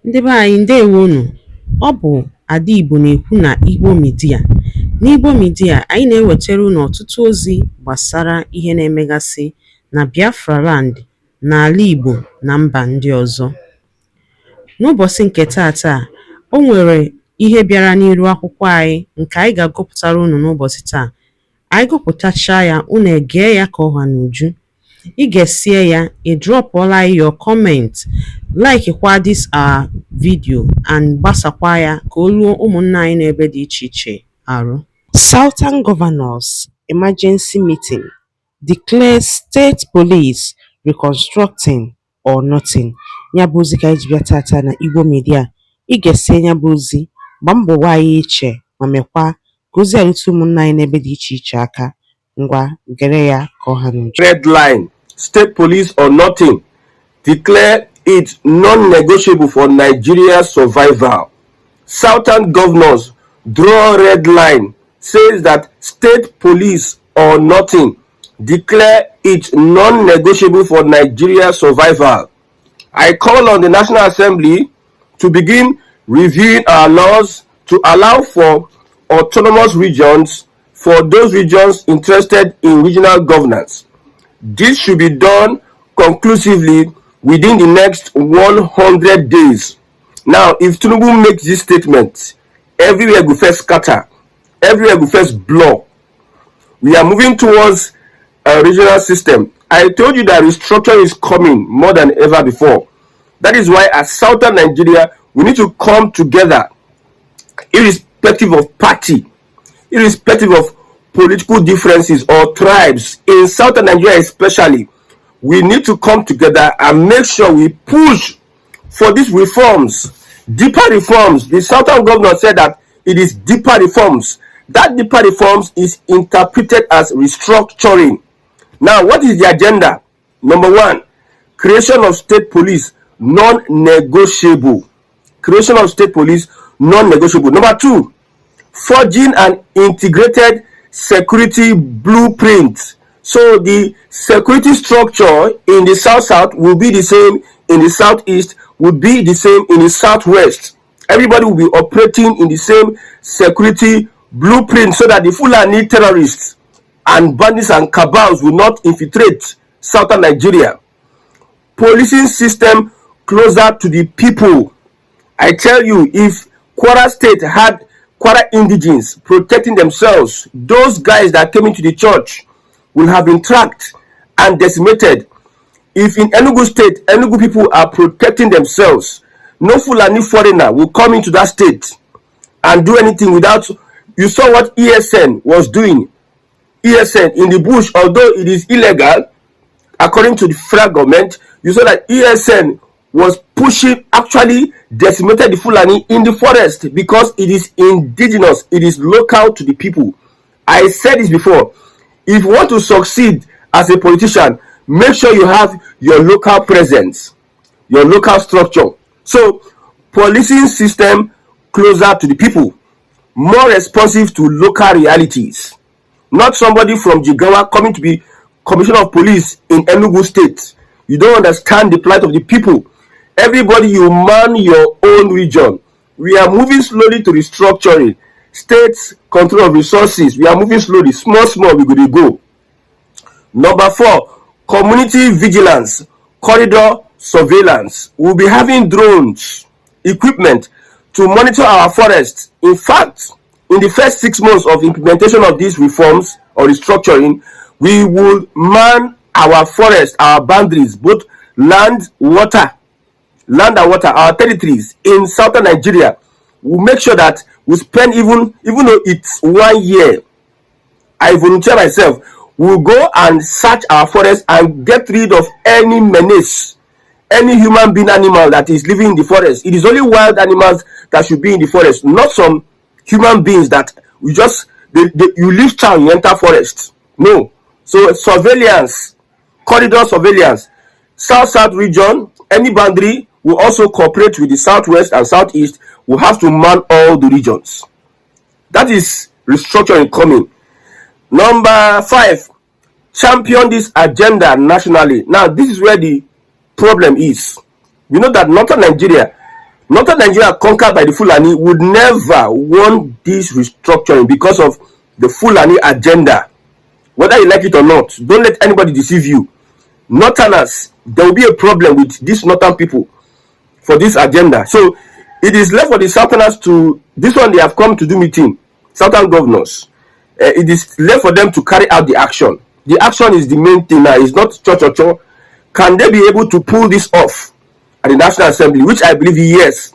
Ndị be anyị ndewonu. Ọ bụ Ada Igbo na-ekwu na Igbo Media. N'Igbo Media, anyị na-ewetara unu ọtụtụ ozi gbasara ihe na-emegasị na Biafra Land, n'ala Igbo na mba ndị ọzọ. N'ụbọchị nke taata, o nwere ihe bịara n'iru akwụkwọ anyị nke anyị ga-agụpụtara unu n'ụbọchị taa. Anyị gụpụtachaa ya, unu egee ya ka ọha n'uju. Ị ga-esie ya, ị drọpụọla your comment, like kwa this our video and gbasakwa ya ka o ruo ụmụnna anyị n'ebe dị iche iche arụ. Southern Governors Emergency Meeting declares State Police reconstructing or nothing. Ya bụ ozi ka anyị ji bịa tata na Igbo Media. Ị ga-esie ya bụ ozi, gbaa mbọ gwa anyị iche ma mekwa ka ozi arute ụmụnna anyị n'ebe dị iche iche aka. Ngwa gere ya ka ọha n'uju. Red line, State Police or nothing, declare it non-negotiable for Nigeria's survival. Southern governors draw red line, says that State Police or nothing, declare it non-negotiable for Nigeria's survival. I call on the National Assembly to begin reviewing our laws to allow for autonomous regions for those regions interested in regional governance. This should be done conclusively within the next 100 days. Now, if Tinubu makes this statement, everywhere go first scatter, everywhere go first blow. We are moving towards a regional system. I told you that restructuring is coming more than ever before. That is why as Southern Nigeria, we need to come together, irrespective of party, irrespective of political differences or tribes. In Southern Nigeria especially, we need to come together and make sure we push for these reforms, deeper reforms. The Southern governor said that it is deeper reforms. That deeper reforms is interpreted as restructuring. Now, what is the agenda? Number one, creation of state police, non-negotiable. Creation of state police, non-negotiable. Number two, forging an integrated security blueprint. So the security structure in the south will be the same in the southeast, would be the same in the southwest. Everybody will be operating in the same security blueprint so that the Fulani terrorists and bandits and cabals will not infiltrate southern Nigeria. Policing system closer to the people. I tell you, if Kwara State had Kwara indigenes protecting themselves, those guys that came into the church will have been tracked and decimated. If in Enugu State, Enugu people are protecting themselves, no Fulani foreigner will come into that state and do anything without. You saw what ESN was doing. ESN in the bush, although it is illegal, according to the federal government, you saw that ESN was pushing, actually decimated the Fulani in the forest because it is indigenous, it is local to the people. I said this before. If you want to succeed as a politician, make sure you have your local presence, your local structure. So, policing system closer to the people, more responsive to local realities. Not somebody from Jigawa coming to be commissioner of police in Enugu State. You don't understand the plight of the people. Everybody, you man your own region. We are moving slowly to restructuring. State control of resources. We are moving slowly. Small, we're going to go. Number four, community vigilance, corridor surveillance. We'll be having drones, equipment to monitor our forests. In fact, in the first 6 months of implementation of these reforms or restructuring, we will man our forest, our boundaries, both land and water, our territories in southern Nigeria. We'll make sure that we spend, even though it's 1 year, I volunteer myself, we'll go and search our forest and get rid of any menace, any human being, animal that is living in the forest. It is only wild animals that should be in the forest, not some human beings that you just, you leave town, you enter forest. No. So surveillance, corridor surveillance, south region, any boundary will also cooperate with the southwest and southeast. Will have to man all the regions. That is restructuring coming. Number five, champion this agenda nationally. Now, this is where the problem is. You know that northern Nigeria Northern Nigeria conquered by the Fulani would never want this restructuring because of the Fulani agenda. Whether you like it or not, don't let anybody deceive you. Northerners, there will be a problem with these northern people for this agenda. So it is left for the Southerners to, this one they have come to do meeting, Southern governors. It is left for them to carry out the action. The action is the main thing now. It's not cho. Can they be able to pull this off at the National Assembly? Which I believe yes.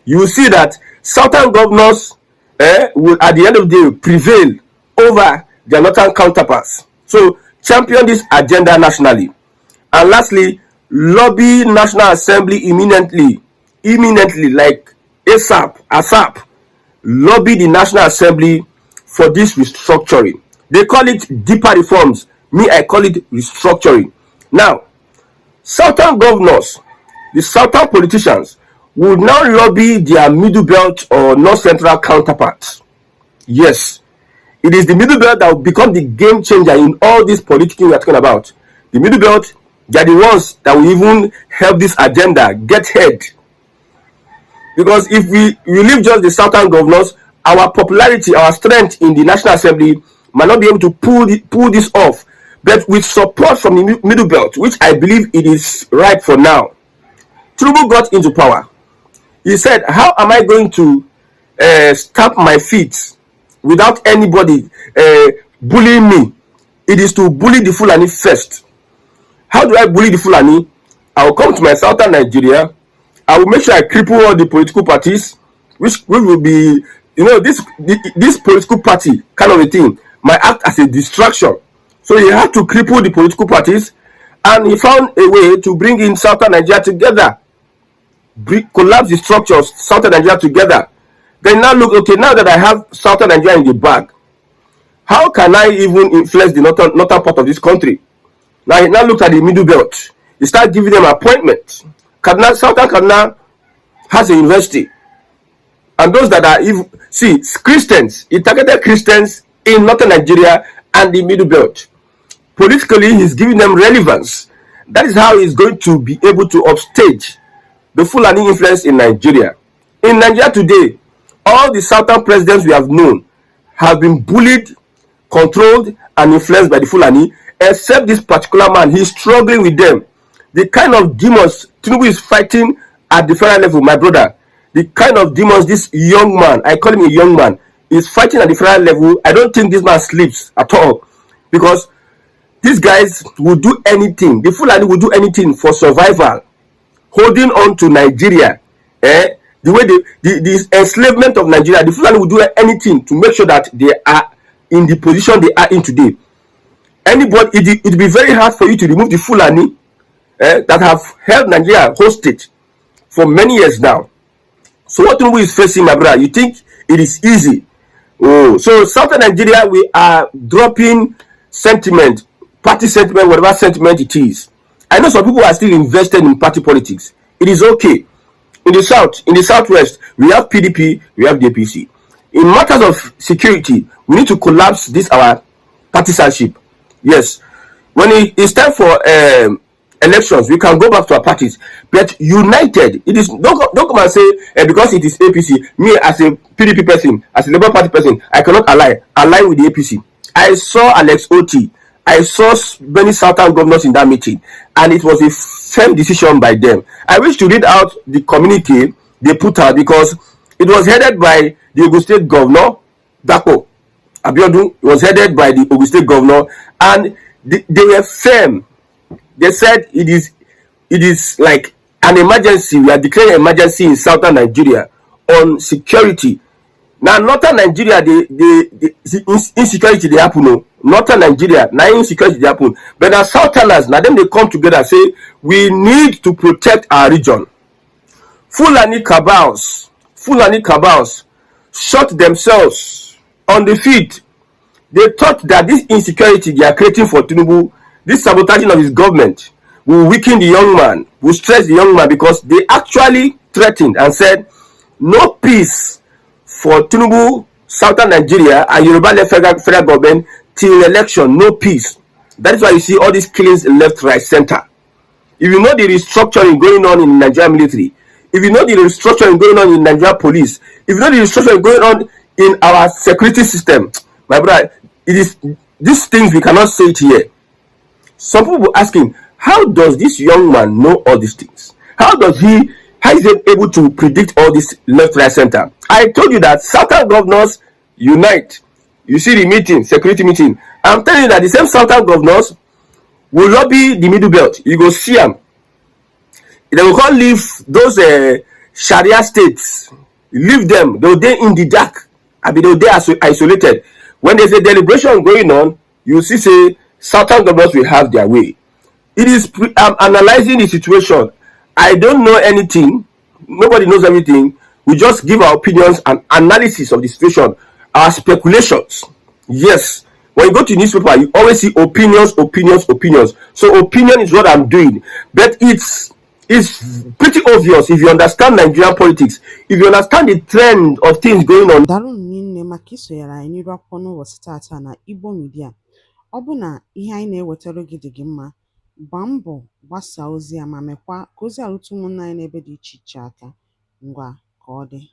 You will see that Southern governors will at the end of the day prevail over their northern counterparts. So champion this agenda nationally. And lastly, lobby National Assembly imminently, like ASAP, lobby the National Assembly for this restructuring. They call it deeper reforms. Me, I call it restructuring. Now, Southern governors, the Southern politicians, would now lobby their middle belt or north central counterparts. Yes, it is the middle belt that will become the game changer in all this politicking we are talking about. The middle belt, they are the ones that will even help this agenda get head. Because if we leave just the Southern governors, our popularity, our strength in the National Assembly might not be able to pull this off. But with support from the middle belt, which I believe it is right for now, Tinubu got into power. He said, how am I going to stamp my feet without anybody bullying me? It is to bully the Fulani first. How do I bully the Fulani? I will come to my Southern Nigeria. I will make sure I cripple all the political parties, which will be, this political party kind of a thing might act as a distraction. So he had to cripple the political parties, and he found a way to bring in Southern Nigeria together, collapse the structures, Southern Nigeria together. Then now look, okay, now that I have Southern Nigeria in the bag, how can I even influence the northern part of this country? Now he now looked at the middle belt. He started giving them appointments. Southern Kaduna has a university. And those that are Christians, he targeted Christians in northern Nigeria and the middle belt. Politically, he's giving them relevance. That is how he's going to be able to upstage the Fulani influence in Nigeria. In Nigeria today, all the Southern presidents we have known have been bullied, controlled, and influenced by the Fulani, except this particular man. He's struggling with them. The kind of demons Tinubu is fighting at the federal level, my brother, the kind of demons this young man, I call him a young man, is fighting at the federal level. I don't think this man sleeps at all, because these guys will do anything. The Fulani will do anything for survival, holding on to Nigeria. The way the enslavement of Nigeria, the Fulani will do anything to make sure that they are in the position they are in today. Anybody, it will be very hard for you to remove the Fulani that have held Nigeria hostage for many years now. So what Tinubu is facing, my brother, you think it is easy? Oh, so Southern Nigeria, we are dropping sentiment, party sentiment, whatever sentiment it is. I know some people are still invested in party politics. It is okay. In the south, in the southwest, we have PDP, we have DPC. In matters of security, we need to collapse this our partisanship. Yes, when it is time for elections, we can go back to our parties, but united. It is don't come and say because it is APC. Me as a PDP person, as a Labour Party person, I cannot align with the APC. I saw Alex Oti. I saw many Southern governors in that meeting, and it was a firm decision by them. I wish to read out the communique they put out, because it was headed by the Ogun State Governor, Dapo Abiodun. It was headed by the Ogun State Governor, and they were firm. They said it is like an emergency. We are declaring emergency in Southern Nigeria on security. Now, Northern Nigeria, the insecurity they happen. No, Northern Nigeria, now insecurity they happen. But now Southerners, now them they come together and say we need to protect our region. Fulani cabals shot themselves on the feet. They thought that this insecurity they are creating for Tinubu, this sabotaging of his government, will weaken the young man, will stress the young man, because they actually threatened and said no peace for Tinubu, Southern Nigeria, and Yoruba federal government till election. No peace. That is why you see all these killings left, right, center. If you know the restructuring going on in the Nigerian military, if you know the restructuring going on in Nigeria police, if you know the restructuring going on in our security system, my brother, it is these things we cannot say it here. Some people asking, how does this young man know all these things? How is he able to predict all this left, right, center? I told you that Southern governors unite. You see the meeting, security meeting. I'm telling you that the same Southern governors will lobby the middle belt. You go see them. They will come leave those Sharia states, leave them. They will dey in the dark. I mean, they will dey isolated. When there's a deliberation going on, you see say Southern governors will have their way. It is I'm analyzing the situation. I don't know anything. Nobody knows everything. We just give our opinions and analysis of the situation, our speculations. Yes, when you go to newspaper, you always see opinions, opinions, opinions. So opinion is what I'm doing, but it's pretty obvious if you understand Nigerian politics, if you understand the trend of things going on. Daalụ nne maka isonyere anyị n'iru akwụkwọ n'ụbọchị tata na Igbo Media. Ọ bụ na ihe anyị na-ewetara gị dị gị mma, gbaa mbọ gbasaa ozi a ma mekwa ka ozi a rute ụmụnna anyị n'ebe dị iche iche aka. Ngwa ka ọ dị.